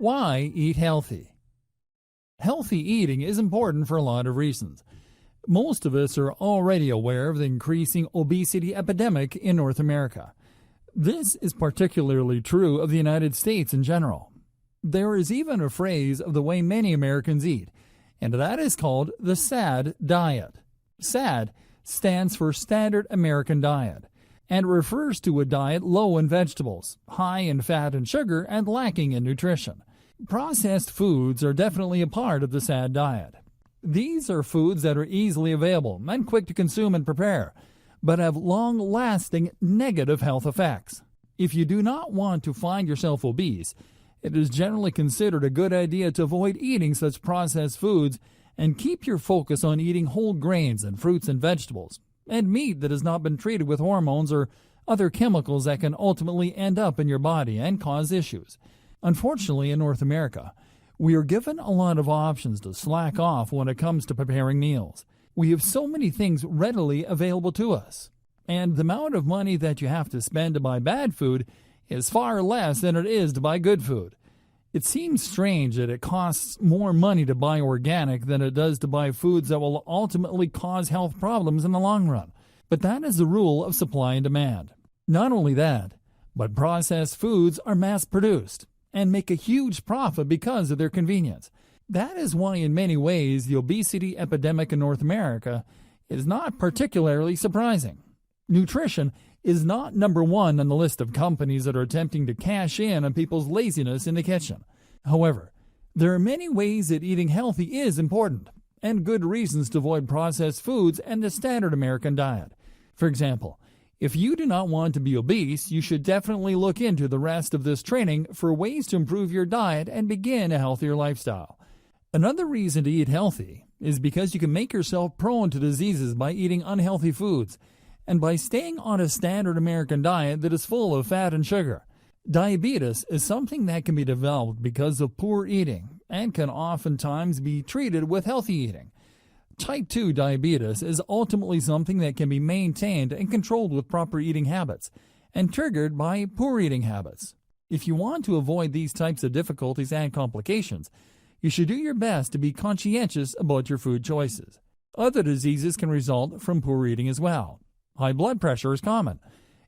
Why eat healthy? Healthy eating is important for a lot of reasons. Most of us are already aware of the increasing obesity epidemic in North America. This is particularly true of the United States in general. There is even a phrase of the way many Americans eat, and that is called the SAD diet. SAD stands for Standard American Diet, and refers to a diet low in vegetables, high in fat and sugar, and lacking in nutrition. Processed foods are definitely a part of the SAD diet. These are foods that are easily available and quick to consume and prepare, but have long-lasting negative health effects. If you do not want to find yourself obese, it is generally considered a good idea to avoid eating such processed foods and keep your focus on eating whole grains and fruits and vegetables, and meat that has not been treated with hormones or other chemicals that can ultimately end up in your body and cause issues. Unfortunately, in North America, we are given a lot of options to slack off when it comes to preparing meals. We have so many things readily available to us, and the amount of money that you have to spend to buy bad food is far less than it is to buy good food. It seems strange that it costs more money to buy organic than it does to buy foods that will ultimately cause health problems in the long run, but that is the rule of supply and demand. Not only that, but processed foods are mass-produced and make a huge profit because of their convenience. That is why in many ways the obesity epidemic in North America is not particularly surprising. Nutrition is not number one on the list of companies that are attempting to cash in on people's laziness in the kitchen. However, there are many ways that eating healthy is important, and good reasons to avoid processed foods and the standard American diet. For example, if you do not want to be obese, you should definitely look into the rest of this training for ways to improve your diet and begin a healthier lifestyle. Another reason to eat healthy is because you can make yourself prone to diseases by eating unhealthy foods and by staying on a standard American diet that is full of fat and sugar. Diabetes is something that can be developed because of poor eating and can oftentimes be treated with healthy eating. Type 2 diabetes is ultimately something that can be maintained and controlled with proper eating habits and triggered by poor eating habits. If you want to avoid these types of difficulties and complications, you should do your best to be conscientious about your food choices. Other diseases can result from poor eating as well. High blood pressure is common,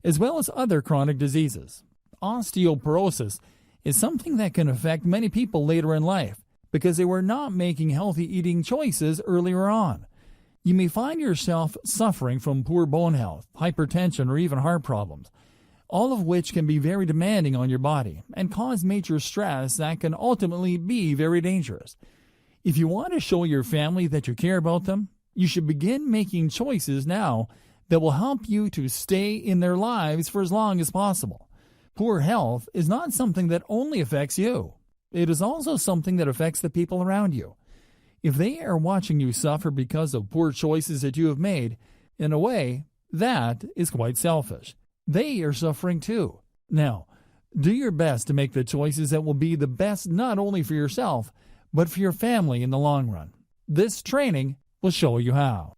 as well as other chronic diseases. Osteoporosis is something that can affect many people later in life because they were not making healthy eating choices earlier on. You may find yourself suffering from poor bone health, hypertension, or even heart problems, all of which can be very demanding on your body and cause major stress that can ultimately be very dangerous. If you want to show your family that you care about them, you should begin making choices now that will help you to stay in their lives for as long as possible. Poor health is not something that only affects you. It is also something that affects the people around you. If they are watching you suffer because of poor choices that you have made, in a way, that is quite selfish. They are suffering too. Now, do your best to make the choices that will be the best not only for yourself, but for your family in the long run. This training will show you how.